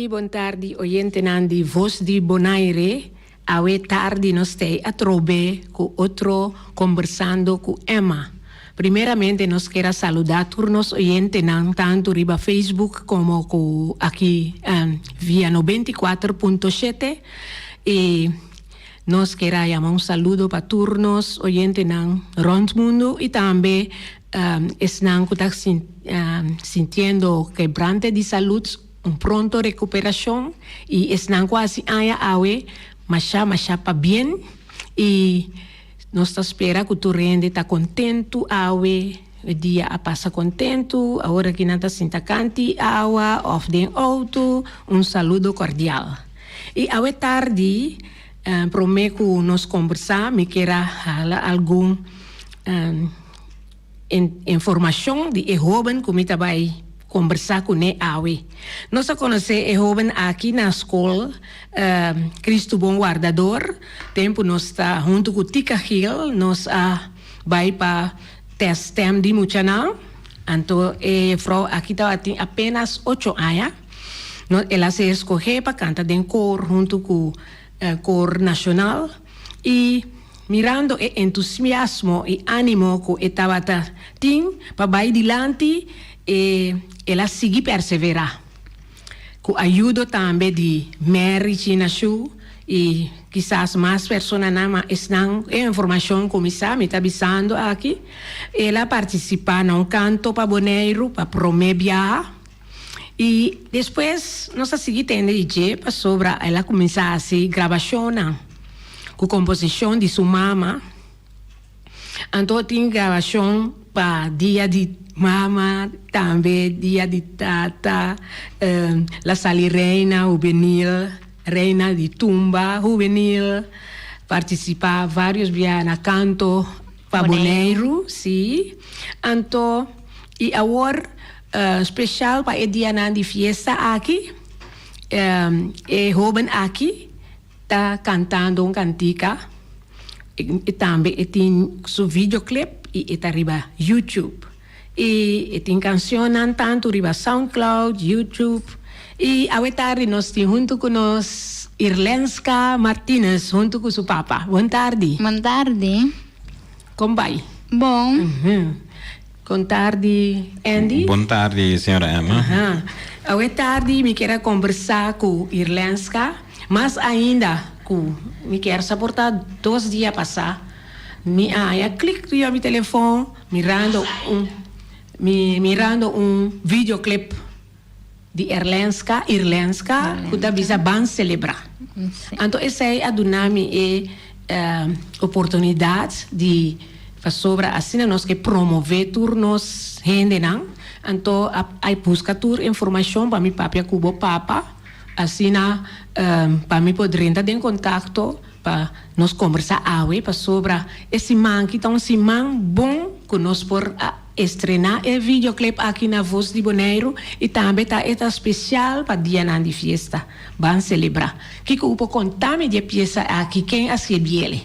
Buon tardi, oyente nandi Voz di Bonaire. Awe tardi nos stay a trobe con otro conversando con Emma. Primeramente nos quiero saludar turnos oyentes tanto riba Facebook como aquí via 94.7 y nos quiero llamar un saludo para turnos oyentes rond mundo y también están sintiendo quebrante de salud, un pronto recuperación y están quasi awe masha pa bien y nos espera que tu rende está contento awe o dia a passa contento agora que nada sinta canti awa of den auto un saludo cordial e awe tarde prometo nos conversar me queira algum informação de jovem que me vai conversar com ele awe. Nós conhecemos jovem aqui na escola Cristo Bom Guardador. Tempo nós está junto com Tika Hill, nós vai para testem de Muchanal. Então, Frau aqui tem apenas 8 anos. Ela se escolheu para cantar em cor junto com cor nacional e mirando o entusiasmo e ânimo que estava tendo para ir adiante. Ela sigue perseverar. Com a ajuda também de Mary Chinachu e quizás mais pessoas estão em informação como me está avisando aqui. Ela participa num canto para Bonaire, para promover. E depois, nós seguimos tendo para sobre ela começar a se gravação com composição de sua mama. Então, tem gravação para dia de mama, também dia de tata, la salirena juvenil, reina de tumba juvenil, participar vários dias na canto para Bonaire, sim. Então, e agora, especial para o dia de fiesta aqui, e jovem aqui está cantando uma cantica, e também tem seu videoclip e está arriba YouTube. E tem canção tanto riba SoundCloud, YouTube. E a tarde nós temos junto com nós Irlenska Martinez, junto com seu papa. Boa tarde. Boa tarde. Como vai? Bom. Boa tarde, Andy. Boa tarde, senhora Emma. A tarde me quero conversar com Irlenska, mas ainda me quero suportar 2 dias passar. Eu clico no meu telefone, mirando videoclip de Irlenska, que da bisa ban celebrar. Então, essa é a dinâmica oportunidade de sobre assim nós que promover turnos gente não. Então, aí busca tur informação para mi papia cubo papa, assim para mi poder entrar em contato para nós conversar para sobre esse man que tão esse man bom que nós por estrenar o videoclip aqui na Voz de Bonaire e também está especial para dia de fiesta, vamos celebrar. Que eu vou contar-me de peça aqui, quem recebe ele?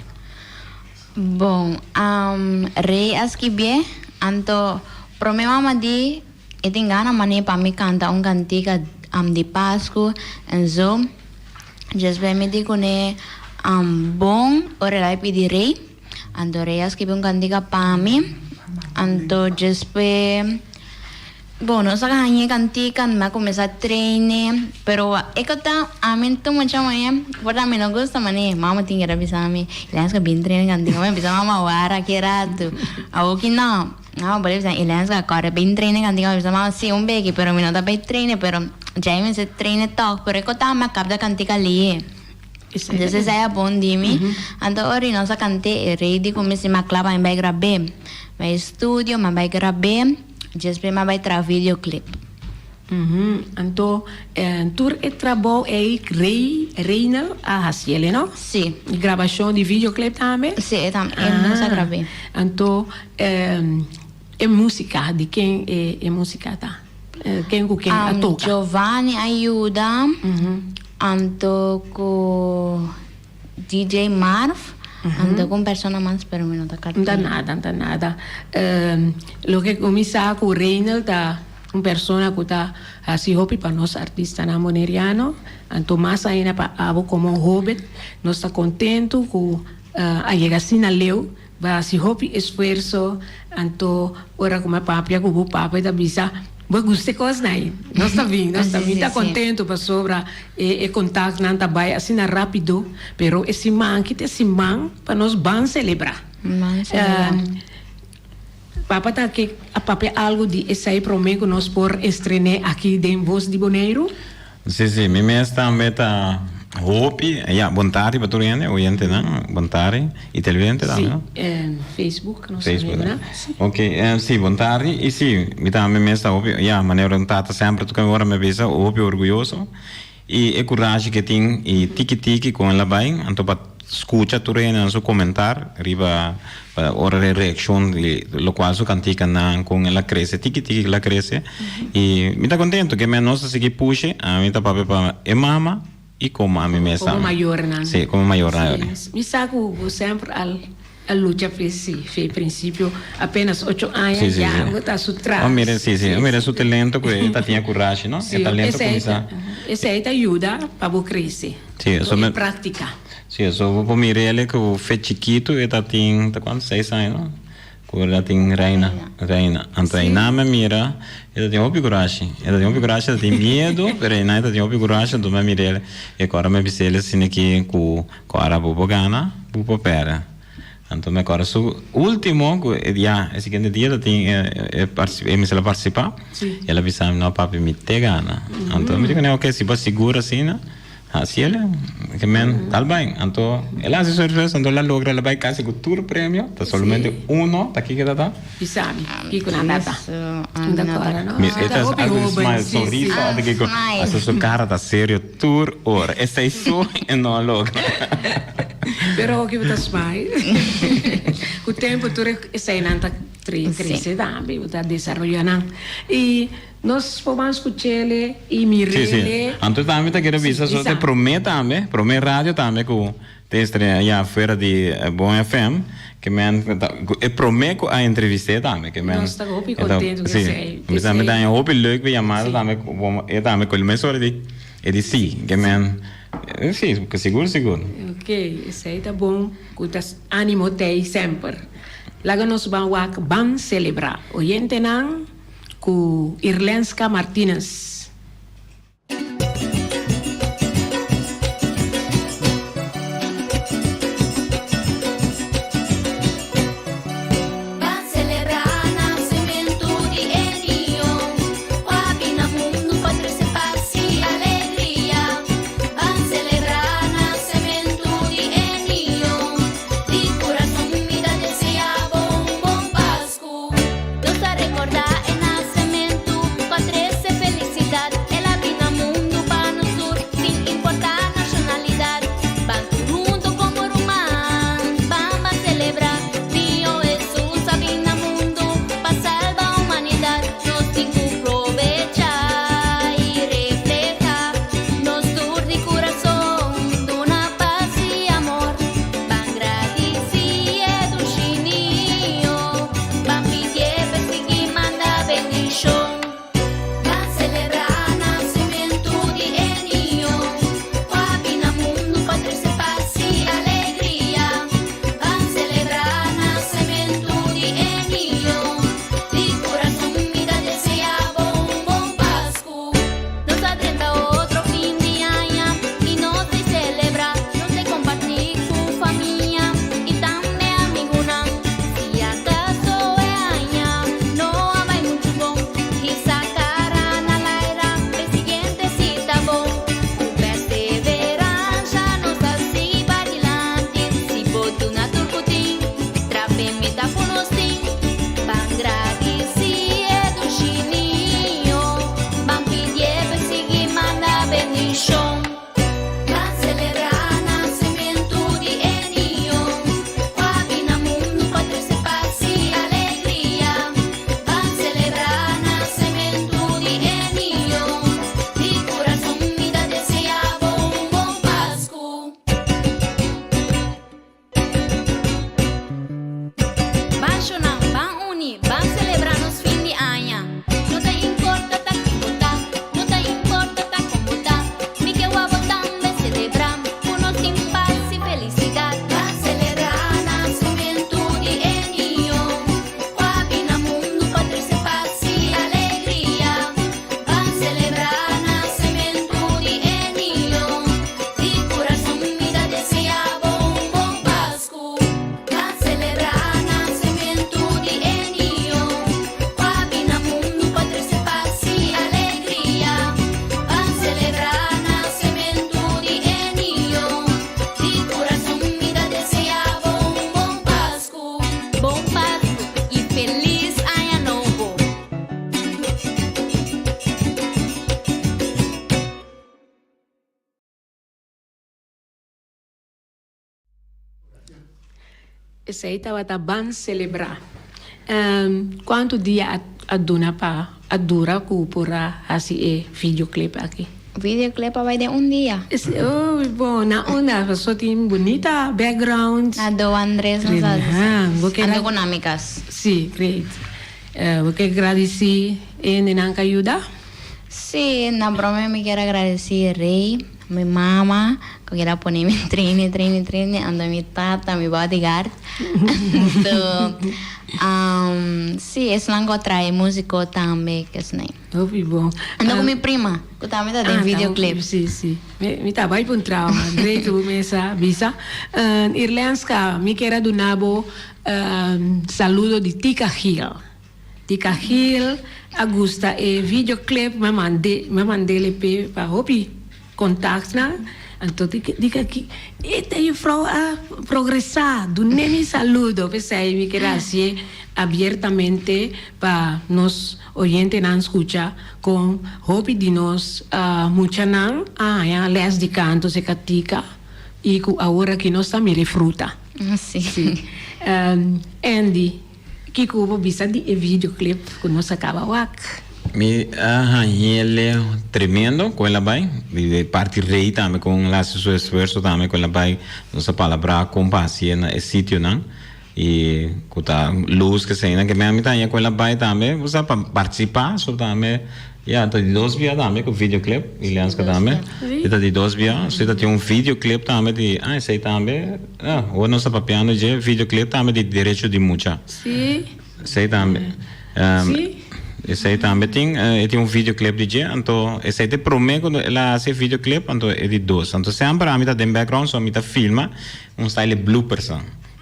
Bom, rei askibie, anto promema madi, itingana mani pa mi canta cantica de Páscoa, en zo, jesbe mi dico ne bom, ore lai pidi rei, anto rei askibie cantica pa mi, anto jesbe. Bom, nós ganhamos cantica, mas começar a treinar, pero é que a mim tu muita manhã, por a mim não gosta mané, mama tinha que avisar me, eles que bem treinar cantica, mas bisa mama wara que rato, a o que não boleh bisa eles que agora bem treinar cantica, bisa mama sim begi, pero a mim não tá bem treinar, pero já me se treina toque, pero é que tá mas capta cantica ali. Jadi saya bom di mi, anto ori nós cante ready como se maclava em vai gravar, vai estúdio, mas vai gravar. Just prima vai tra videoclip. Então, tur e trabalho é reina a Haciele, não? Sim. Gravação de videoclip também? Sim, também. Nós gravei. Então, é música de quem é música tá? Quem com quem toca? Giovanni ajuda. Anto com DJ Marv. Ando com persona mais pero não tá cartão. Não tá nada. Lo que começa com o Reinald tá persona que tá assim hobby para nós artistas na Moneriano. Anto mais ainda para abo como hobby, nós tá contento com a chegação na leu, vai assim hobby esforço. Anto ora como papia com o papai da bisa. Boa gostei coisa aí. Nós está vindo, tá contento para sobra e contato não tá bem assim rápido, pero esse man para nós vamos celebrar. Papa tá que a papel algo de esse aí promete nós por estrenar aqui em Voz de Bonaire. Sim, me está meta hopi, ja, bontari baturiane, oyente não, bontari, e televidente também. Sim, Facebook, não Facebook, né? Ok, sim, bontari, e sim, me tá me mesta hopi, ja, maneira tata sempre tu que agora me bisa hopi orgulhoso e coragem que tem e tiki com ela bem, então para escuta tu reina su comentar riba ora le reaction lo qual su cantica na con ela cresce tiki la cresce e mi tá contento que me nossa seguir puxe a mi tá papai para e mama e como a mim mesma como maior não sim como maior me saco sempre a luta fez princípio apenas 8 anos já está sutra mira mira su talento que tá tinha coragem não é talento começar esse aí te ajuda para crescer sim isso é prática. Sim, só vou Mirelle que o fez chiquito e tá tem tá quantos 6 anos, não? Quando tem reina, então aí na me mira, ele tem coragem, tem medo, pero aí tá tem coragem do me Mirelle e agora me bisele assim que com a bobo gana, bobo pera. Então me agora o último dia, esse seguinte dia tem me se ela participar, ela bisa não papi me te gana. Então me digo não que se vai segura assim, né? Así es, que men, tal vez, entonces, él hace su esfuerzo, entonces la logra, la va casi con tu premio, está solamente uno, está aquí que está. Pisami, aquí con la data. Esta es algo smile, sorriso, que hace su cara está serio, tour, ora, esta es su, y no logra. Pero que está smile. Con tiempo, tú estás en anta triste también, tú estás desarrollando. Y nós podemos escutar e mirar. Sim. Antes também tá querendo avisar só te promete rádio também que te estreia já fora de Bom FM que men promete a entrevista também que men. Nós está muito contente que sei. Mas também dá um leuk bij chamada também também com o mesmo de sim que men. Sim, que seguro. Ok, isso aí tá bom. Que tá ânimo tem sempre. Lá nós vamos celebrar. Oyente não com Irlenska Martínez. Felicidad. Essa aí estava bem celebrar. Quanto dia a dona para a dura para assim videoclip aqui? Videoclip vai de dia. Oh, bom, na onda, só tem bonita background. Na do Andrés não sabe. Porque Ando com amigas. Sim, great. Porque agradecer e não ajuda. Sí, na broma me quero agradecer Rei, mi mamá, que quiera ponerme treine, ando mi tata, mi bodyguard. So, sí, es lango trae músico também, que é Oh, bom. Ando com mi prima, que também tá em videoclip. Sim. Me tá vai para um trauma. Great, mesa, visa. Irlandska, me quero donabo saludo de Tika Hill. Tika Hill, Augusta, e videoclip me mandei pe para hopi contact na. Então diga aqui, esta é a progressar, do nem saludo, pensei me quero assim abertamente para nos oyentes não escuchar com hopi de nós muita não les de canto se catica e agora que nós também refruta. Sim. Andy, que cubo bisa di videoclip que nós acaba wak. Ele tremendo com ela vai de parte rei também com lá seu esforço também com ela vai nossa palavra compaixão é sítio não e com a luz que sai na que me amita com ela vai também você para participar só também tá de 2 via também com videoclip Ilianska também tá de 2 via você tá tem videoclip também de sei também o nosso papiano de videoclip também de direito de mucha Sim. Sei também Sim. Esse aí também tem videoclip de então esse aí te promete lá esse videoclip então é de 2 então sempre a mitad de background só a mitad filma style bloopers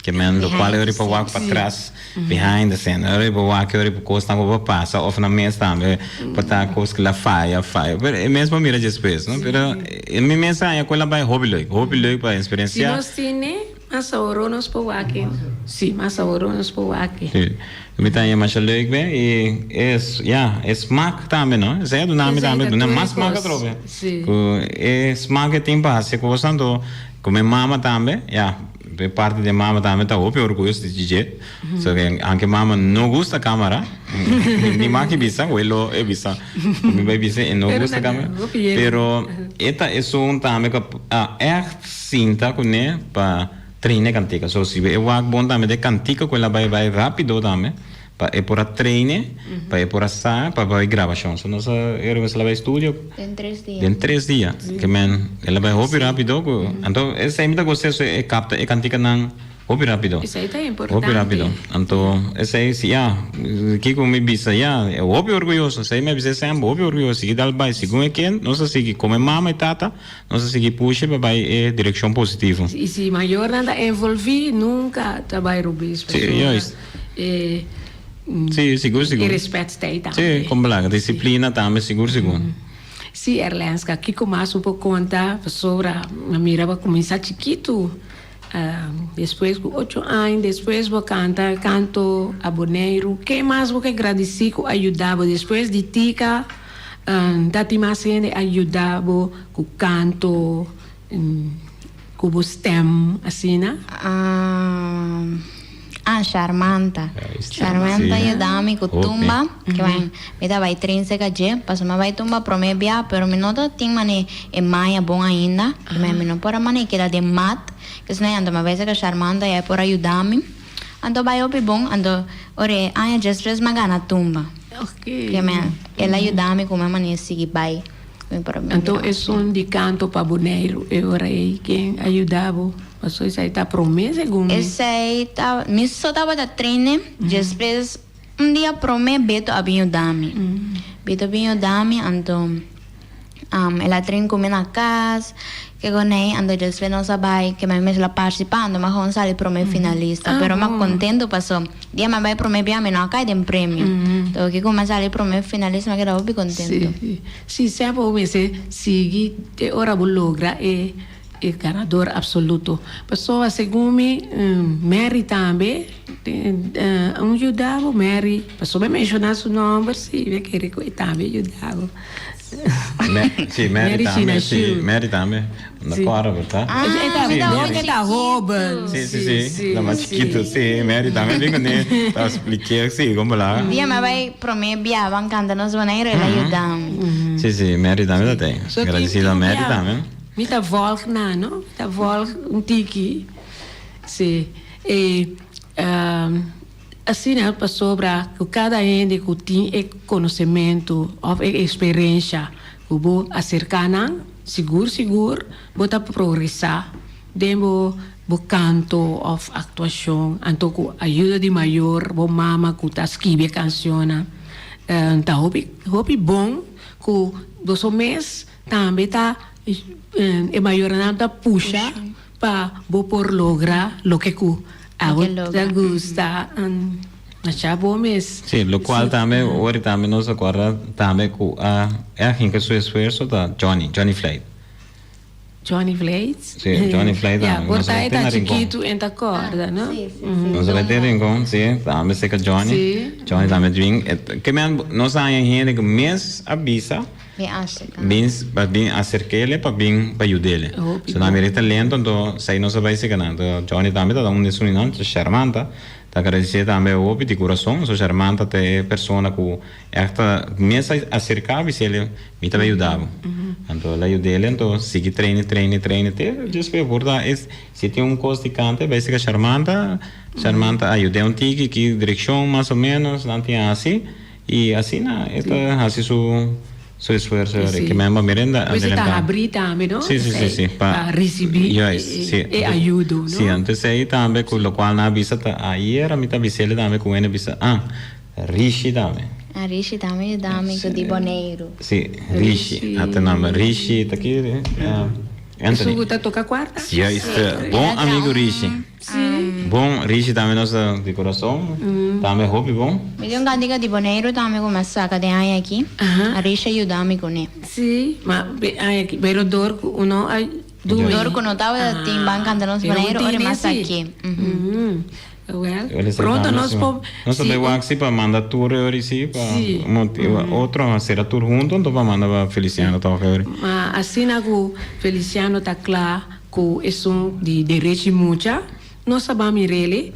que man do qual eu para walk para trás behind the scene eu para walk eu para costa para passa of na mesa também para tá coisa que lá fire pero mesmo mira depois não pero minha mensagem é qual vai hobby para experiência Se nós tine mas ahora nos po waki. Sim, mas ahora nos po waki. Me tá mais leuk bem e é smaak também não é do nome também do mais smaak trobe é smaak tem base com santo como mama também parte de mama também tá ope orgulhoso de DJ so que anche mama não gosta câmera ni mais que bisa o é bisa me vai bisa e não gosta câmera pero esta é um também que é cinta com né para treine cantica so se eu vou bom também de cantica com ela vai rápido também para por a treine para por a sa para vai gravação so nós ela vai estúdio em 3 dias que man ela vai hobby rápido então essa é muita coisa é capta é cantica não hobby rápido isso aí tá importante hobby rápido então essa é que como me bisa é hobby orgulhoso sei me bisa sempre hobby orgulhoso que dá vai segundo quem nós assim como mama e tata nós assim puxa para vai direção positiva e se maior nada envolver nunca trabalho rubis Sim, seguro. E respeito também. Sim, como lá, disciplina também, seguro. Sim, Erlenska, aqui começa pouco contar sobre a mira começar chiquito, depois com 8 anos, depois vou canto aboneiro, que mais vou agradecer que ajudava, depois de tica, dati mais ajudava com canto, com o stem, assim, né? Charmanta ayudami com tumba que vai me dá vai trínseca je passo me vai tumba pro me bia pero me nota tem mane é maia bom ainda me não por mane que era de mat que se não anda me vai ser charmanta é por ajudami ando vai opi bom ando ore just magana tumba que me ela ajudami com mane seguir vai então é de canto para boneiro e ora aí quem ajudava passou isso aí tá promessa segundo esse aí tá me só tava da treine depois dia prome beto abinho dami então ela treina comer na casa que gonei ando depois não sabe que me la participando mas não sabe prome finalista pero mais contento passou dia me vai prome bem não cai de prêmio então que começa ali prome finalista me quero bem contento sim sempre o mês seguir de hora vou lograr el ganador absoluto. Pessoa según mi, Mary também, ajudava Mary. Pessoa me mencionar seu nome, sim, eu queria que também ajudava. Sì, Mary também, sì, Mary também. Una quadra, verdade? Ele tá roubando. Sì, la mais chiquita, sì, Mary também, vengo ne, para explicar, sì, como lá. Dia ma vai promebiavam cantando os boneiros e ajudam. Sì, Mary também la tem. Agradecido a Mary também. Mita volg na, no? Mita volg tiki. Sim. E assim, né, para sobra que cada gente que tem conhecimento ou experiência, que vou acercar, seguro, bota progressar, demo bo canto ou atuação, então com ajuda de maior, bo mama que tá escreve canção, tá hobby bom, que dos mês também tá e maior não tá puxa para bo por lograr lo que te gusta, achar bom mês. Sì, lo qual também, ora também nos acorda também com a gente seu esforço da Johnny Flake. Johnny Vlades? Sì, Johnny Vlades. Ja, porta tá chiquito e tá corda, no? Nós vai ter rincon, sim, também sei que Johnny também drink. Que nós há gente que mês avisa, bem acerca ele para bem para ajudar. Se não merece talento, então sai nós vai se ganhar. Johnny também tá dando isso não, charmante. Tá agradecer também o de coração, so charmante te persona que esta mês acerca se ele me tá ajudava. Então ela ajuda ele, então sigue treine te. Just foi verdade, se tem coisa de cante, vai ser charmante ajuda tiki que direção mais ou menos, não tem assim e assim na esta assim su esfuerzo que me merenda pues está abrir también, ¿no? Sí, para recibir y ayuda, ¿no? Sí, antes ahí también con lo cual na visa ayer a mí también se le dame con una visa Rishi también. Rishi también dame con di boneiro. Sí, Rishi, hasta nome Rishi tá aqui Anthony. Isso tá toca quarta? Sí, bom amigo Rishi. Bom, Rishi também nossa de coração, também hobby bom. Me deu candiga de boneiro também começar a cadeia aqui. A Rishi ajuda-me com ele. Sim, mas aqui, pero dor uno dor com notava tem ban cantando os boneiros ora mais aqui. Well, pronto nós nós também aqui para mandar tour ori sim para outro será tour junto então para mandar para Feliciano tá ori. Mas assim que Feliciano tá claro que é de direito mucha. Nós sabemos ele,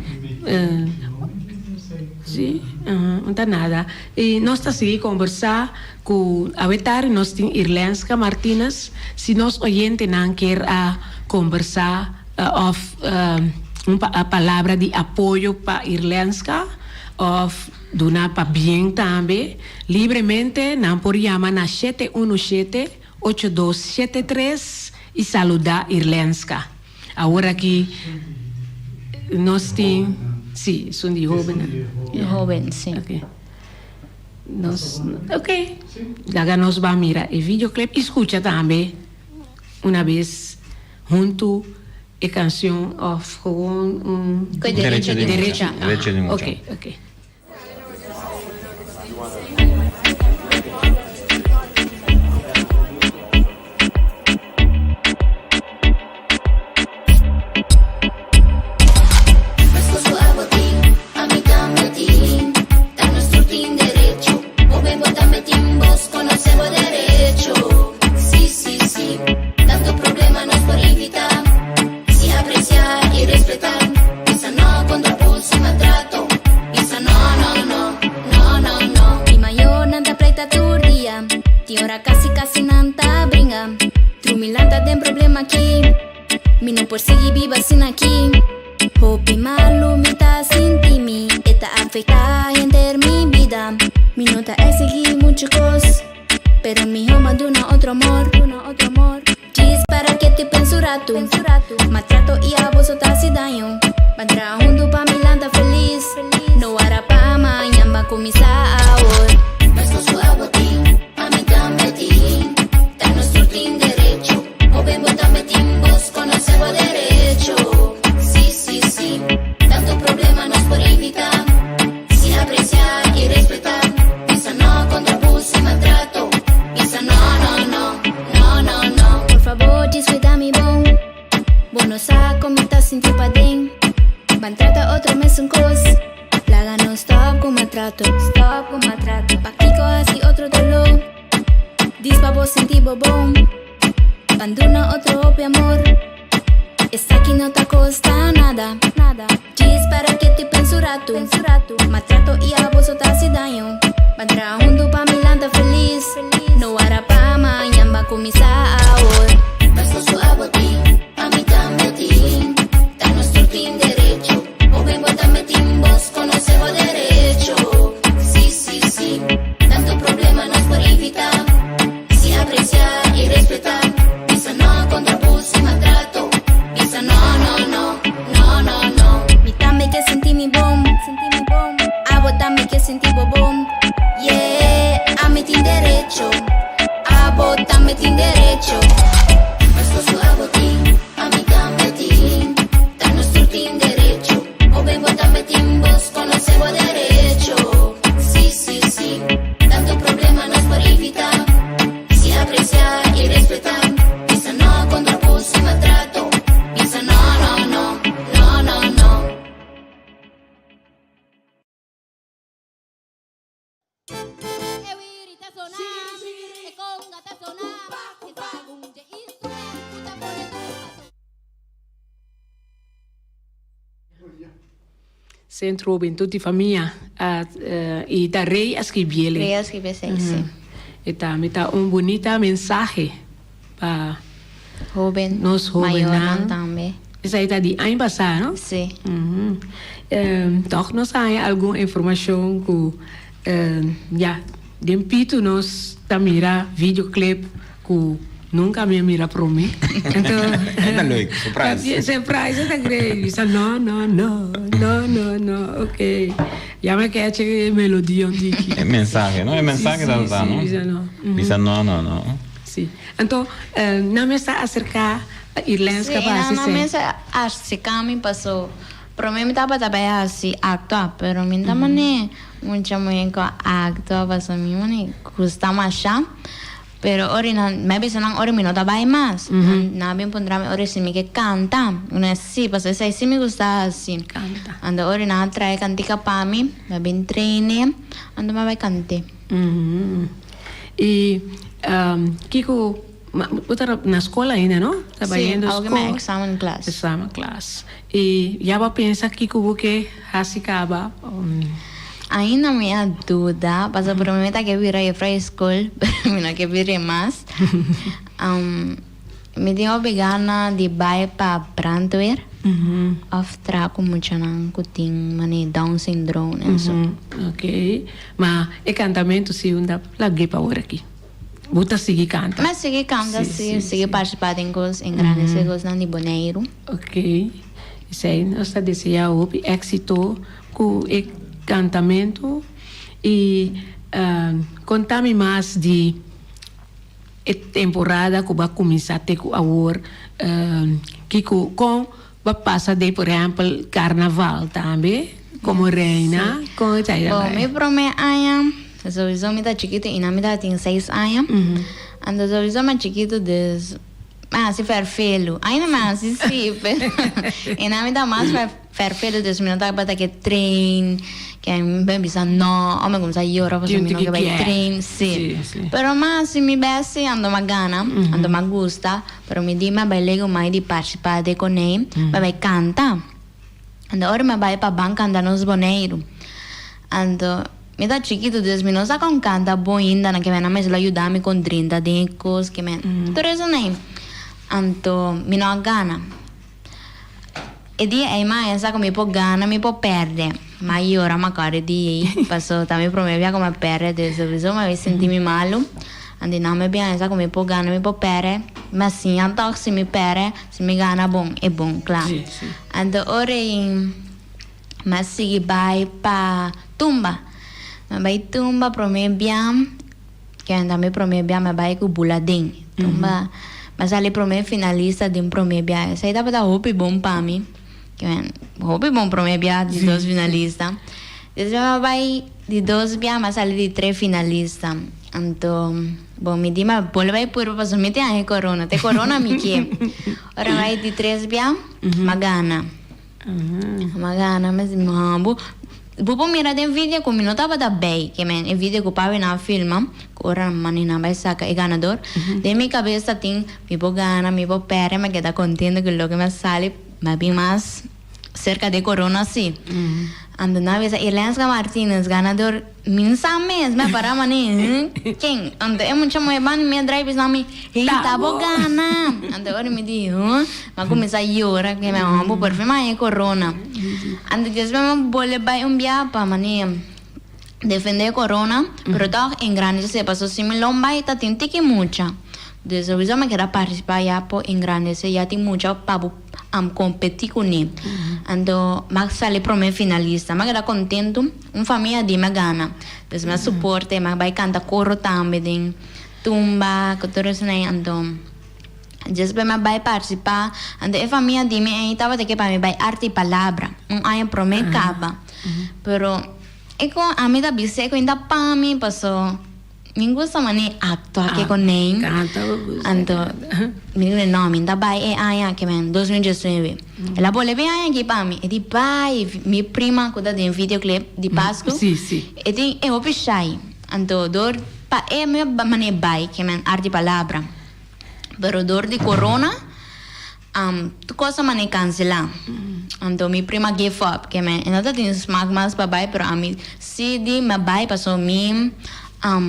sim, não está nada. E nós estamos aqui conversar com a vetar, nós temos Irlenska Martínez, se nós oyente não quer conversar a palavra de apoio para Irlenska, ou donar para bem também, livremente, não por chamar na 717-8273 e saludar Irlenska. Agora aqui nós temos, sim, são de jovem. Jovem, sim. Ok. Daí nós vamos mirar o videoclip. Escuta também, uma vez, junto a canção of gewoon Derecho de mucha. Ok. feliz pa' vos sentir bobón. Abandona otro obvio amor. Esta aquí no te cuesta nada. Diz para que te penso rato. Maltrato y abuso te hace daño. Bandra junto pa' mi landa feliz. No hará pa' mañana va começar ahora. Paso su abotín, a mí también tin. Da nuestro fin derecho. O ven botame timbos, conocemos derecho. Sí. Tanto problema nos por evitar. Si apreciar y respetar. Piensa no contra abuso y maltrato. Piensa no. Mi también que sentí mi bom. A vos también que sentí bobón. Yeah, a mí tin derecho. A vos también tin derecho. Paso su abotín, a mí también tin. Da nuestro tin derecho. O ven botame timbos, conocemos derecho. Sí. Tanto problema nos por evitar. Si apreciar y respetar. Piensa no contra abuso y maltrato. Piensa no. Centro ben tutti famiglia e da rei a scrivere. Rei escreve sexy. Eta bonita mensaje para Joven. nos Mayor jóvenes. também. Esa está de ano passado, não? Sim. Toch nós há alguma informação que de pito nós tá mira videoclip que nunca me mira para mim. Então, É leuk, surprise. Surprise, é grande. Isso não, ok. Já me quer a melodia onde É mensagem, não? É mensagem da sim, não? isso não. Bisa não. Sim. Então, não me está acercar a Irlands Sim, capaz na mesa assim kami passou. Para mim estava também assim actua, pero mim também muita mulher com actua passou mim mane custa achar. Pero ora me bisa nang ora mino tabay mas. Na bem pondrame ora si mi que canta. Una si pasa sai si me gusta assim. Canta. Ando ora na trae cantica pa mi, me ben treine, ando me vai cante. E Kiko, você na escola ainda, não? Trabalhando na alguém me escola. examen class. Exame classe. E já vai pensar Kiko porque hasicaba. Ainda me há dúvida, passa por mim tá que vira para a escola, mas não que vira mais. Me deu obrigada de ir para Brandweer. Of trago muito não kuting mani Down syndrome en zo. Ok. Maar ik cantamento se unda lagi pa ora aqui. Buta sigi canta. Mas sigue canta, Sim, sigue participar em coisas em grandes coisas não de boneiro. Ok. Isso aí nós está desejando o êxito com o cantamento e contar-me mais de temporada que vai começar a ter agora que com vai passar de, por exemplo, carnaval também, como reina, com a Bom, me promete aia, sowieso me dá chiquito e na me dá tem 6 anos. Ando sowieso mais chiquito des se ferfelo. Ainda mais se pero e na me dá mais ferfelo des me não tá para que trein, que bem bisa no, ou me começa a llorar porque me não que vai trein, sim. Pero mas se me besse ando mais gana, ando mais gusta, pero me di mais lego mais de participar de com ele, vai cantar. Ando ora me vai para banca andar nos boneiro. Ando me dá chiquito 10 minutos com canta bom ainda na que vem na mesa ajudar-me com 30 decos que me por isso nem anto me não gana e dia é mais essa como me gana me perde mas ora ma cara dia passou também promete como perde desde mas senti me malo andi não me bem essa como me gana me perde mas sim anto se me perde se me gana bom é bom claro ando ora mas se vai para tumba May tumba promebiam, que ainda me promebiam, mas vai com buladin. Tumba, mas ali promeb finalista de promebia. Essa aí dá para dar hope bom para mim. Que hope bom promebia de 2 finalistas. Depois vai de 2 bia, mas ali de 3 finalistas. Então, bom, me diz, mas pode vai por para somente a corona. Te corona me que. Ora vai de 3 bia, magana. Magana, mas mambo. Bupo mira den vídeo com minuto tava da bem, que men, o vídeo que o pai na filma, ora manina vai saca e ganador. De minha cabeça tem, me vou ganhar, me vou perder, mas queda contente que logo me sale, mas bem mais cerca de corona assim. Ando na vez Irlenska Martinez ganador minsa mesmo para mani quem ando é muito chamo ban me drive na mi tá bom gana ando ora me di mas começa a llorar que me amo por fim mas é corona ando que me bole vai bia para mani defender corona pero tá em grande se passou similão vai tá tinti que mucha desde eu me quero participar já por em grande se já tem mucha para competir com ele. Ando, mas sale para mim finalista, mas era contento, família de me gana. Então, me suporte, mas vai cantar coro também, tumba, que tudo isso aí, ando. Después me vai participar, ando, a família de mim, aí estava daqui para mim, vai arte e palavra, aí para mim acaba. Pero, a mim da biseco ainda para mim passou. Me gusta mani acto aqui com nem. Anto, me nome da bai é aí que men 2019. Ela pode bem aí aqui para mim. E de pai, minha prima cuida de videoclip de Páscoa. Sim, sim. E de eu pichai. Anto dor pa é meu mani bai que men arte palavra. Pero dor de corona tu cosa mani cancela. Anto minha prima give up que men. Não tem smack mais para bai, pero a mim se de me bai passou mim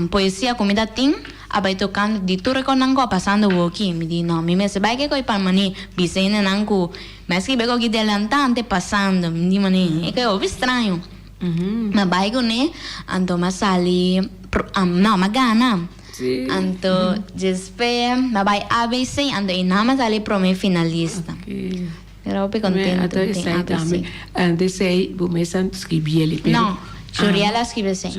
poesia comida ting abai tocando di tu reconango passando o aqui me di não me se vai que coi para mani bisene nangu mas que bego que delantante passando me di mani é que eu estranho me vai com né ando mas ali não magana ando despe me vai ABC ando e não mas ali pro me finalista era o contento ande sei bu mesan scribieli não Juriela escreve assim.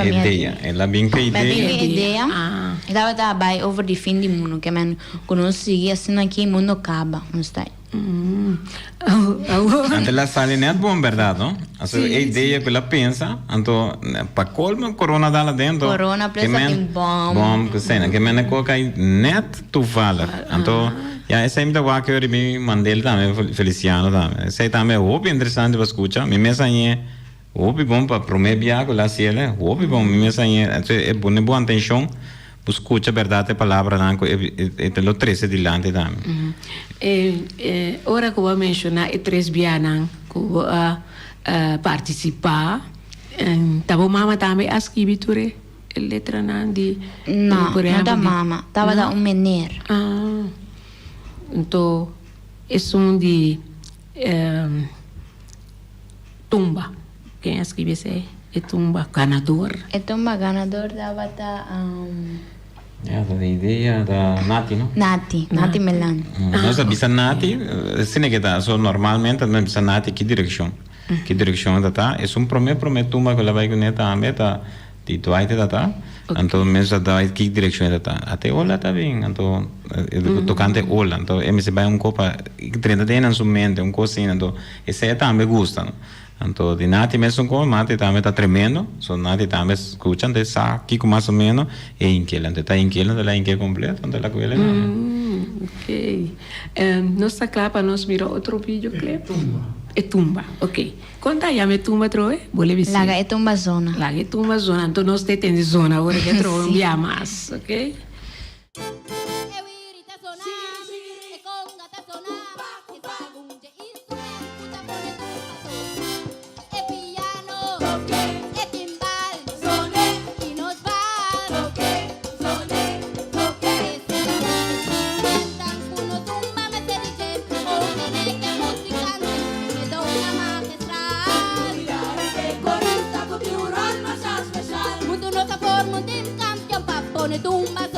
Ideia. Ela bem que ideia. Ela tá by over the fim do mundo, que man conheci assim aqui mundo acaba, não está. Ante ela sale net bom verdade, não? Assim, a ideia que ela pensa, então para colmo corona dá lá dentro. Corona presa tem bom que cena, que man coloca net tu fala. Então ja, essa é muito boa que eu me mandei também Feliciano também. Essa também é muito interessante para escutar. Me mensagem Opi bom para prometer com a cielo, opi bom, me é boa atenção, escuta a verdade a palavra não e te lo trece dilante também. Ora que eu vou mencionar três bianan que vou participar, tava mama também a escrever letra não de não da mama, tava da menino. Então é de tumba. Quem escreve isso é tumba ganador. É tumba ganador da bata. É da ideia da Nati, não? Nati Melan. Nós bisa Nati, se que tá só normalmente nós bisa Nati que direção tá? É primeiro tumba que ela vai com ela meta de tuaite tá? Então mesmo da que direção tá? Até olha tá bem, então tocante olha, então é me se vai copa que 30 anos na mente, coisinha, então esse é também gosta, não? Então, de Nati mesmo com Nati também está tremendo, só Nati também escutam, de sa aqui com mais ou menos é inquilo, então está inquilo, ela é completo, então ela coelha. Ok. Nossa clapa nos mirou outro vídeo clipe. É tumba. Ok. Conta aí a tumba troe, vole visir. Laga é tumba zona. Laga é tumba zona, então nós temos zona agora que troe via mais, ok? Tumba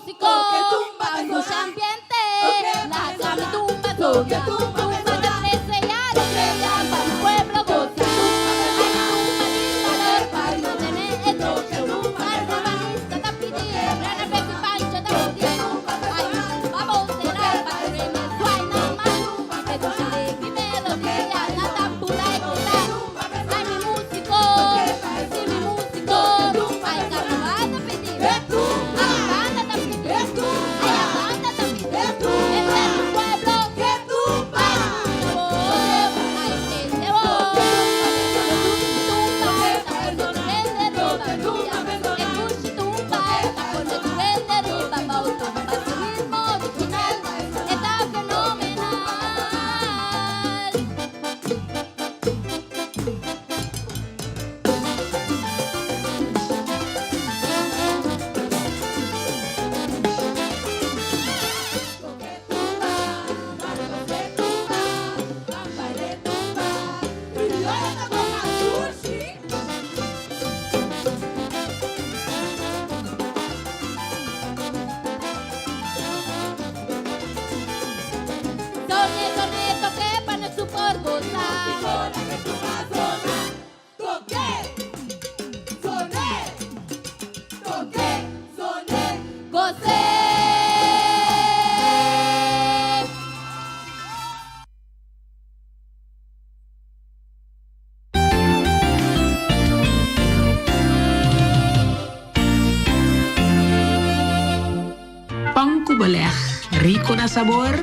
músico, mucho ambiente, la llama tumba, tumba, tumba de presencial, para el pueblo goza. Hay tumba, para no tener esto, carnavalista da pedir, rana peso y pancho da pedir. Hay vamos de la patrona, suena más, que tu alegre melodía, la tambula y cura. Ay mi músico, sí mi músico, hay carnaval da pedir. Rico na sabor,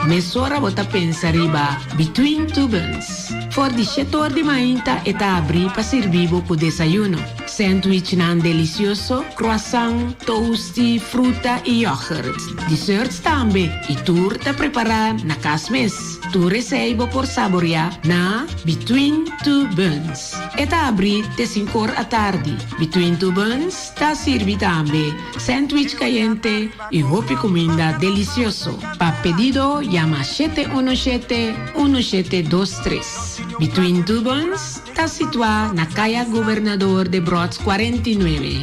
mesora bota pensa riba between two buns. For di setor di mainta eta abri pa servibo po desayuno. Sandwich nan delicioso, croissant, toasty, fruta e yogurt. Desserts tambe, e tur ta preparar na casmes. Tu receibo por saborear na between two buns. Eta abri te 5 a tarde. Between two buns ta sirvi tambe sandwich caliente e hopi comida delicioso. Pa pedido llama 717-1723. Between two buns ta situa na Kaya Gobernador de Brods 49.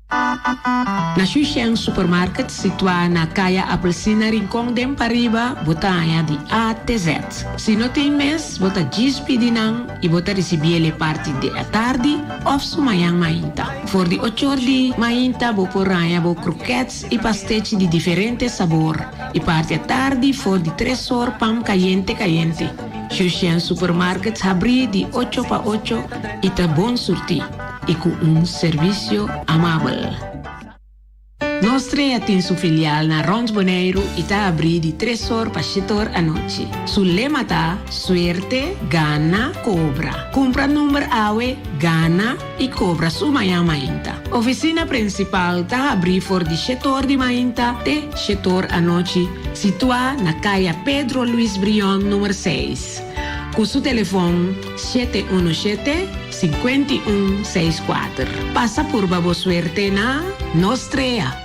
Na Xuxiang Supermarket situa na Kaya Apelsina Rincon dem Pariba, botanya di A T Z. Se não tem mês, bota gispi dinang e bota recibir parte de a tarde of sumayang mainta. For di 8 di mainta bo poranya bo croquettes e pastiche de diferente sabor. E parte a tarde for di 3 horas pam caliente. Xuxiang Supermarket abri di 8 pa 8 e tá bom surti. E com serviço amável. Nostre tem su filial na Rons Boneiro e tá abri de 3 horas para 7 horas à noite. Su lema tá suerte, gana, cobra. Compra número AWE, gana e cobra su manhã mainta. Oficina principal tá abri for de 7 horas de mainta te 7 horas à noite, situa na Caia Pedro Luiz Brion, número 6. Com su telefone 717-5164. Passa por babo suerte na Nostrea.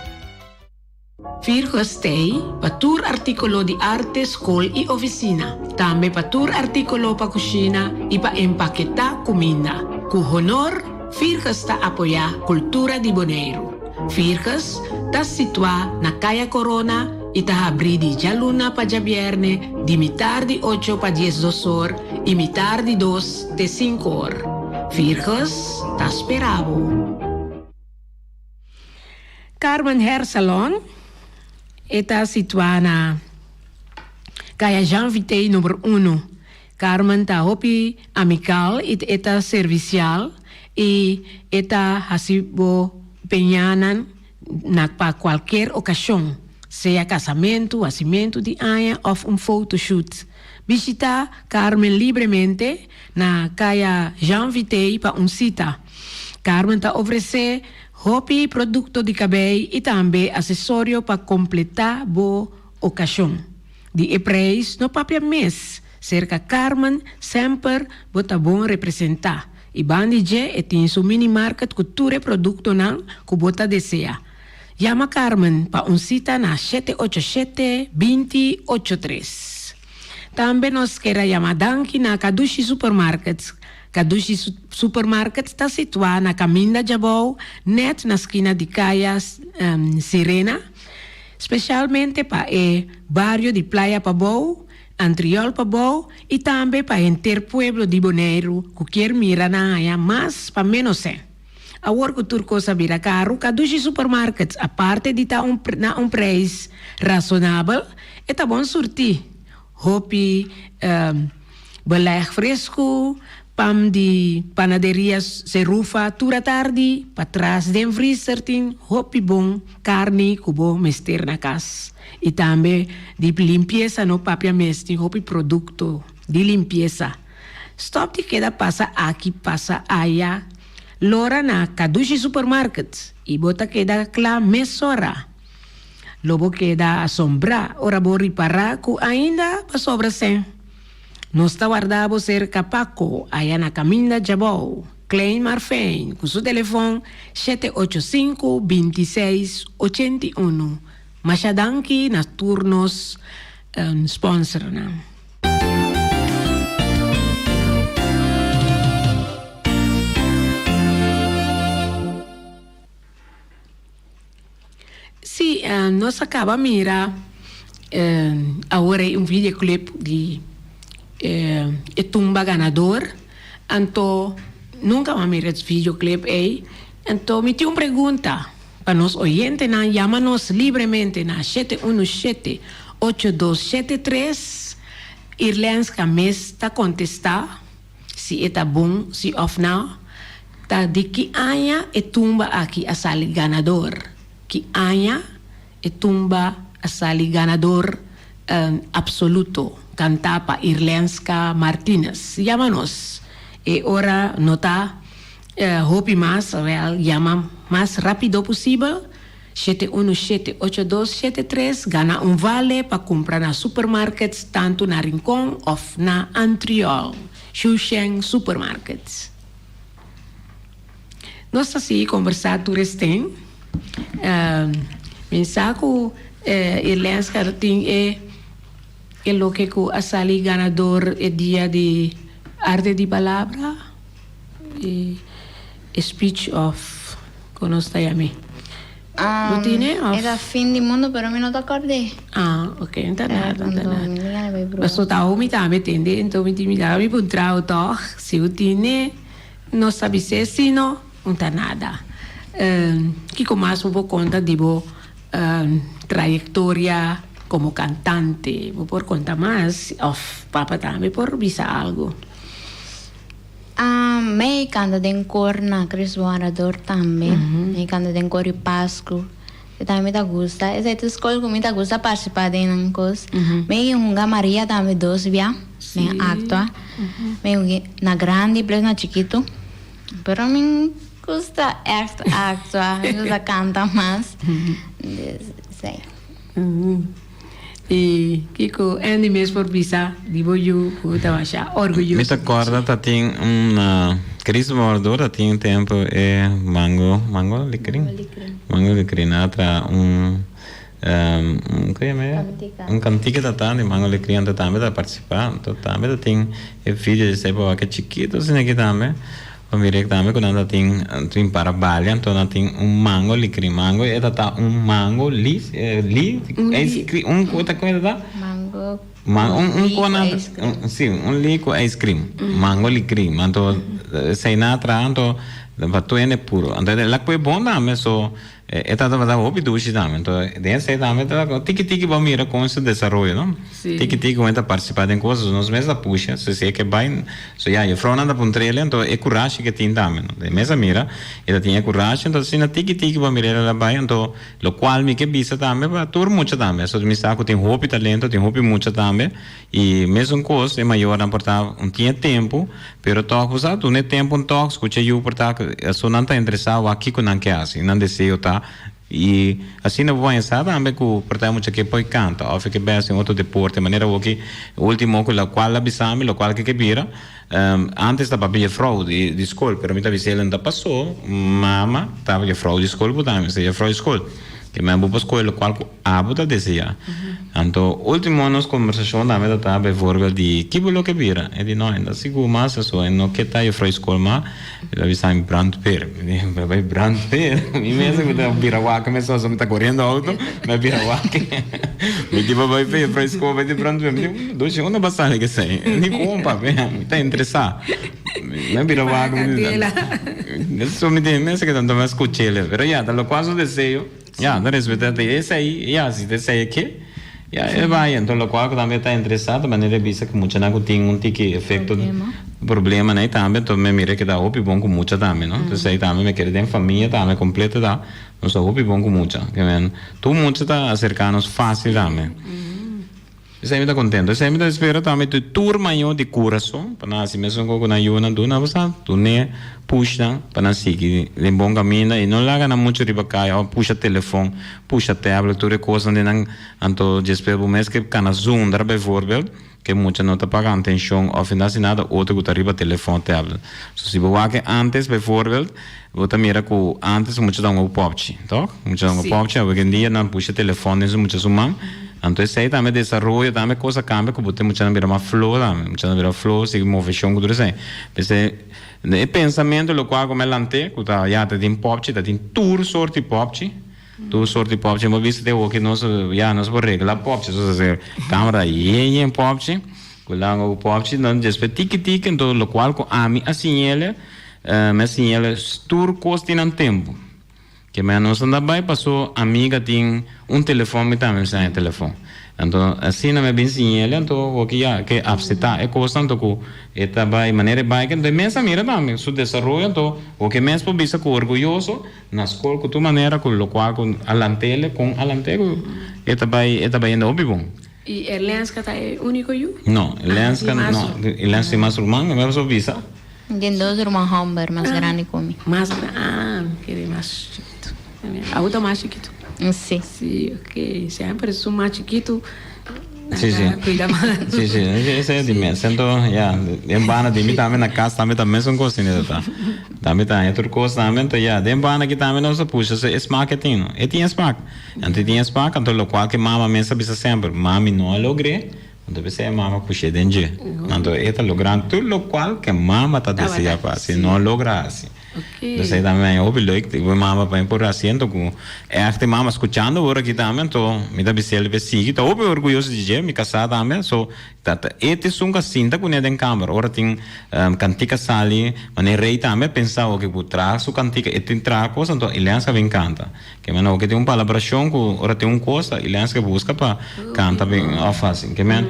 Firgostei, patur articolo di arte, school e oficina. Tambe patur articolo pa cucina e pa empaqueta comida. Cu honor, Firgas ta apoia cultura di Bonaire. Firgas ta situa na Kaya Corona e ta abri di jaluna pa jabierne, di mitar di 8 pa 10 dosor e mitar di 2 te 5 or. Firgas ta speravo. Carmen Hair Salon eta situana Kaya Jean Vitei numero 1. Carmen ta hopi amical eta servicial e eta hasibo penhanan na pa qualquer ocasião, seja casamento, nascimento de anha ou photoshoot. Visita Carmen livremente na Kaya Jean Vitei pa cita. Carmen ta oferece hopi produto de cabelo e também acessório para completar boa ocasião. De preço no papel mês, cerca Carmen sempre bota bom representar. E bandije e tem su mini market com ture produto nan que bota deseja. Llama Carmen pa cita na 787-2083. Também nos quer chamar danki na Kadushi Supermarket. Kadushi Supermarket está situado na Caminda Jabou, net na esquina de Caias Sirena, especialmente para o barrio de Playa Pabou, Antriol Pabou e também para o inteiro pueblo de Bonaire, que quer mirar na área, mas para menos é. A work turco sabira caro, Kadushi Supermarket, a parte de estar na preço razonável, é tá bom surtir. Hopi, beleg fresco, pam de panaderias Serufa, tura tarde, para trás de freezer tin, hopi bom, carne, cubo, mester na casa. E também de limpeza no papia mestre, hopi produto de limpeza. Stop de queda passa aqui, passa allá. Lora na Kadushi Supermarket, e bota queda cla mesora. Lobo queda assombrar, ora bo riparar, que ainda pa sobra sem. Nós está guardado cerca Paco, aí na Caminda Jabou, Klein Marfein, com seu telefone 785-2681. Machadanki nas turnos sponsor, né? Sim, nós acabamos de mirar agora um videoclipe de Tumba Ganador. Então, nunca vamos mirar esse videoclipe aí. Então, me tem uma pergunta para nós oyentes, chama-nos livremente na 717-8273. Irlands Cames está contestar se está bom, se off não. Tá de que há Tumba aqui a sala ganador. Que há Tumba a sali ganador absoluto, cantapa Irlenska Martínez. Llámanos. E ora nota, hopi más, llama más rápido posible. 717-8273 gana un vale para comprar na supermarkets, tanto na Rincón of na Antriol. Xuxen Supermarkets. Nós assim conversar turistem. Mensaco Irlenska tem lo que a sali ganador é dia de arte de palavra speech of conosco a mim. Era fin di mondo, però mi non ti accordi. Ok, não tá nada, não tá nada. Mas o tal me tá metendo, então me dá me puntrao toch, se o tine não sabe se sino, não tá nada. Que começa por conta de trayectoria como cantante, por conta mais, of papa também por bisa algo. Me canta den cor na Cristo Adorador também. Me canta den cor e Páscoa. E também me gusta. Essa é a escola que me gusta participar de coisa. Me unga Maria também dos via, me actua. Me na grande, plus na chiquito. Pero me gusta actua, me gusta canta mais. Sei. E Kiko, Andy mesmo por bisa, digo eu, estava já orgulhoso. Me acorda, tá tem Cristo Mordor, tem tempo mango licrim, atra cantiga tá de mango licrim, tá também tá participar, também tem vídeo de sebo que chiquito, assim aqui também. Mire também quando tem para balha, então tem mango licrim, mango é tá mango outra coisa tá lico ice cream, mango licrim, então sei na então batu é puro, então lá que é bom também, so tá da hobby dushi também, então desse também tá tiki vamos mirar com esse desenvolvimento, não? Tiki como tá participando em coisas, nós mesmo puxa, se é que vai, so eu frona da pontrela, então é coragem que tem também, de mesmo mira, ele tem coragem, então se na tiki vamos mirar lá vai, então lo qual me que bisa também, para tur muito também, so me saco tem hobby talento, tem hobby muito também, e mesmo coisa é maior não portar tinha tempo, pero toque usar, tu nem tempo toque, escuta eu portar, só não tá interessado aqui com não quer assim, não desejo tá. E assim não vou pensar também que portanto muito que poi canta ou que bem assim outro deporte maneira que o último que la qual abisame lo qual que vira antes da papel fraude de escola pero me tá visando da passou mama tava de fraude de escola também se fraude de escola que me abo para escola qual abo da deseja. Então, último nos conversação da meta tá bijvoorbeeld die kibolo que vira. E di no, ainda sigo mas so, no que tá eu fra escola ma, ela vi sai brandper. Vai brandper. Mi mesa que tá vira waka, me só me tá correndo auto, me vira waka. Me tipo vai ver fra escola, vai de brandper. Do segunda passagem que sei. Ni compa, me tá interessado. Me vira waka. Isso me tem, me sei que tanto me escuché, pero ya, da lo quase desejo. Ya, da respeito esse aí, ya, se deseja que ya, vai, então lo qual também está interessado, mas ele visa que muita não tem um tique efeito problema, né? Também, então me mira que dá opi bom com muita também, não? Então aí também me quer ter família também completa dá, não só opi bom com muita, que men, tu muita tá acercar-nos fácil também. Isso aí me está contento, isso aí me está esperando também tu tour maior de coração, para nós mesmo com na yuna do na você, tu né puxa para nós seguir de bom caminho e não larga na muito riba cai, puxa telefone, puxa tablet, tu recosa de não, então despejo o mês que cana zoom dar bijvoorbeeld, que muita não está pagando atenção, ou fim de nada outro que está riba telefone tablet. So se você que antes bijvoorbeeld, você mira que antes muita dá um popchi, toch? Muita dá um popchi, hoje em dia não puxa telefone, isso muita sumam. Então, isso aí também desenvolve, também coisa cambia, que você muitas vezes vira uma flor, muitas vezes vira flor, se move chão, tudo isso. Porque o pensamento, o qual como é lante, que já tem popchi, tem tour sorte popchi, tour sorte popchi, mas visto que nós já nós por regra popchi, ou seja, câmera e em popchi, que lá o popchi, não despe tique, então o qual com a mim assinale, me assinale tour costa em tempo. Que me não anda bem, passou amiga tem telefone também sem telefone. Então assim não me bem sim ele, então o que já que abseta é coisa então que está bem maneira bem que de mesa mira também su desenvolvimento então o que mesmo bisa com orgulhoso na escola com tu maneira com o qual com alantele está bem no bom. E Erlenska tá é único eu? Não, Erlenska não, Erlenska mais irmão, mas só bisa. Tem dois irmãos Humber mais grande que mim. Mais querer mais chiquito. A outra mais chiquito. Sim. Sim, ok. Sempre sou mais chiquito. Sim. Cuida mais. Sim, isso é de mim. Então, já, em bana de mim também na casa também são coisas né, tá. Também tá, outra coisa também, então, já, em bana que também não se puxa, é marketing, e tinha spark. Então tinha spark, então o qual que mama mensa bisa sempre, mami não logrei. Então você mama puxa dentro. Então eta logrando tudo o qual que mama tá deseja fazer, não logra assim. Okay. Então também óbvio que mama vai por asiento com é que mama escutando agora aqui também então me dá bisel be sigue então óbvio orgulhoso de dizer me casar também so tata este sunga sinta com ele em câmera ora tem cantica sali mas rei também pensava que por trás o cantica e tem trás coisa então Elianska vem canta que mano que tem palabração com ora tem coisa Elianska busca para canta bem fácil que men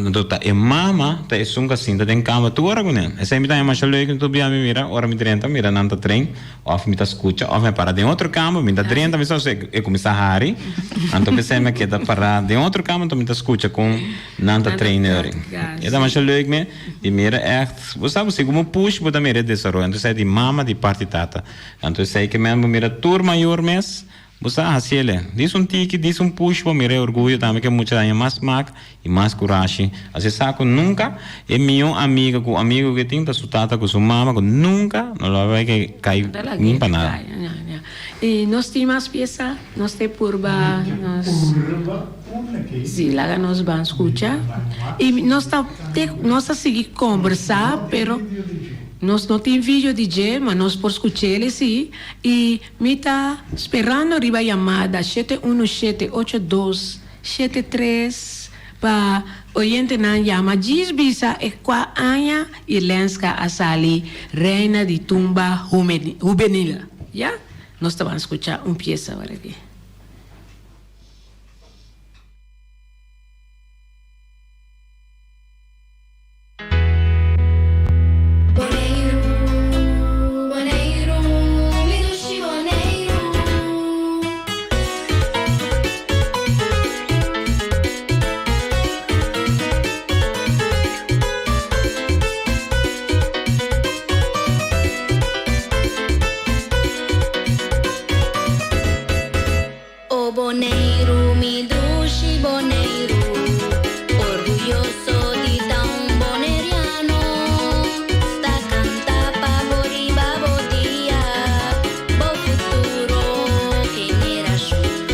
então tá e mama tá sunga sinta em câmera tu ora com ele essa me dá mais legal que tu bia me mira ora me trenta mira nanta trem of me tá escuta of me para de outro câmera me dá trenta me só e começa a hari então pensei me que dá para de outro câmera então me tá escuta com nanta trainer e dá mais leuk me die mira echt você sabe como push botar mira desenvolvimento então sei de mama de parte tata então sei que mesmo mira tour maior mês você assim diz tique diz push para mira orgulho também que muita ainda mais mag e mais coragem assim saco nunca é meu amigo com amigo que tem da sua tata com sua mama com nunca não vai que cai nem para nada e nós temos mais peça nós tem purba sim lá nós vamos escutar e nós tá seguir conversar pero nós não tem vídeo DJ, mas nós por escutar ele sim. E me está esperando arriba a chamada 7178273 para oyente na chama. Diz bisa é qua Anya Erlenska Asali, reina de tumba juvenil. Já? Nós estamos escutar peça agora aqui. Boneiro, me duche, boneiro, orgulhoso de tão boneriano. Sta canta pa boriba bodia, bo futuro generação.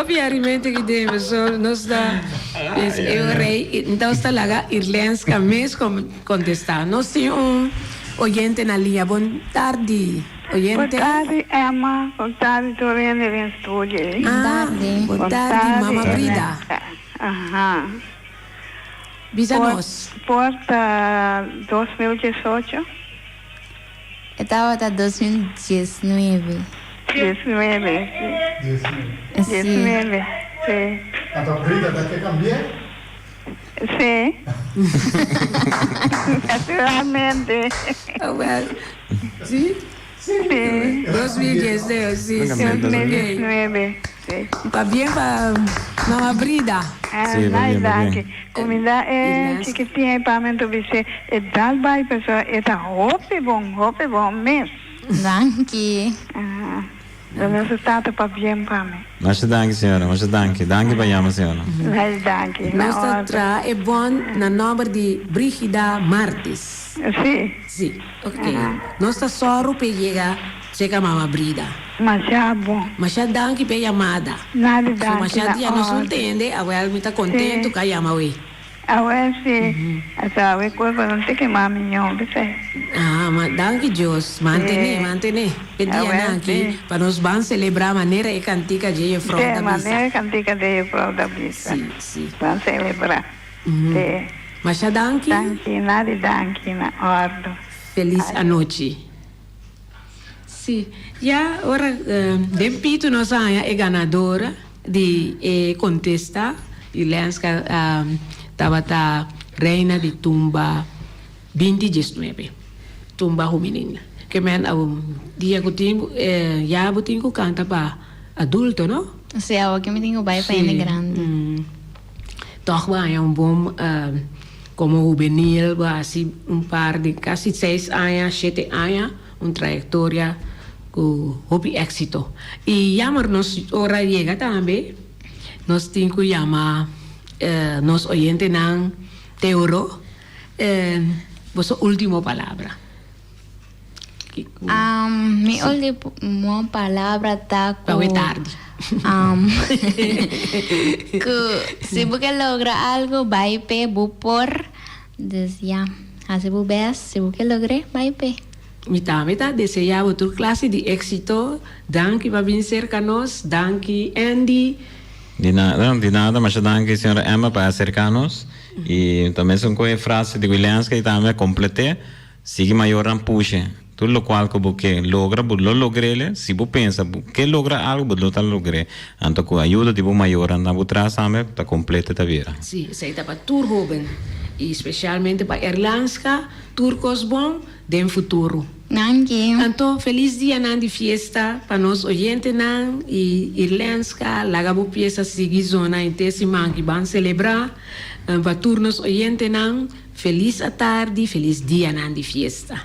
Obviamente que temos nós da eu rei então está lá irlands que mês contestar. Nós temos oyente na linha. Boa tarde, oyente. Boa tarde, Emma. Boa tarde, Dorene Vinstudie. Boa tarde, Mama Brida. Ajá. Bisa-nos. Porta 2018. Estaba hasta 2019. 19. Sí. 19. Sí. ¿A tu Brida te cambié? Sí. Naturalmente. Oh, well. Sí? Sí. 2019, sí. 2019. Sí. Está bien para Mama Brida. Sì, va bene, va bene. Comida é chiquitinha para mim tu dizer é dal vai pessoa é tá hope bom mesmo. Danke. O resultado para bem para mim. Mas danke, senhora. Mas danke. Danke para a senhora. Mas danke. Nós tra é bom na nome de Brigida Martins. Sim. Sim, ok. Nós está só para chegar chega Mama Brida. Mas já bom. Mas já danke pela chamada. Nada So, danke. mas já dia nós entende, agora me está contente com a chamada. Agora sim. Essa é coisa não tem que maminhão, você. Ah, mas danke Deus, mantene. Pedia aqui para nós vamos celebrar a maneira e cantica de front De da maneira bisa. cantica de prova da bisa. Sim. Vamos celebrar. Sim. Mas já danke, Danke, nada danke na ordem. feliz a noite. Sim, já ora, repito, nós é ganadora de contesta e Lenska estava a reina de tumba 2019, tumba feminina. Que men dia que tempo já botinho canta para adulto, não? Sí, ahora que me tengo para ir grande. Toch é bom como juvenil, assim par de casi 6 anos, 7 anos, trayectória com hobby éxito. E chamar-nos, ora chega também, nós temos que chamar nos oyentes não teoro, vossa última palavra. Mi última palabra está Para tarde. Si você logra algo, vai pe por desya. Hace bubes, si você logre, vai pe. Mita, desejar outra classe de éxito. Danke para vir cerca nós. Danke, Andy. De nada, mas danke, senhora Emma, para acercar-nos. E também são com a frase de Williams que também completei. Sigue maior um puxe. Tudo lo qual que você logra, você logrele. Se você pensa que logra algo, você não logre. Então, com a ajuda de você maior, anda você traz também, está completa a vida. Sim, isso aí para turjoven. E especialmente para Irlandska, turcos bom, de futuro. Nanki. Então, feliz dia nan de fiesta para nós oyentes nan e Irlandska, lagabo fiesta seguir zona em tesse man que vão celebrar. Para turnos oyentes nan, feliz a tarde, feliz dia nan de fiesta.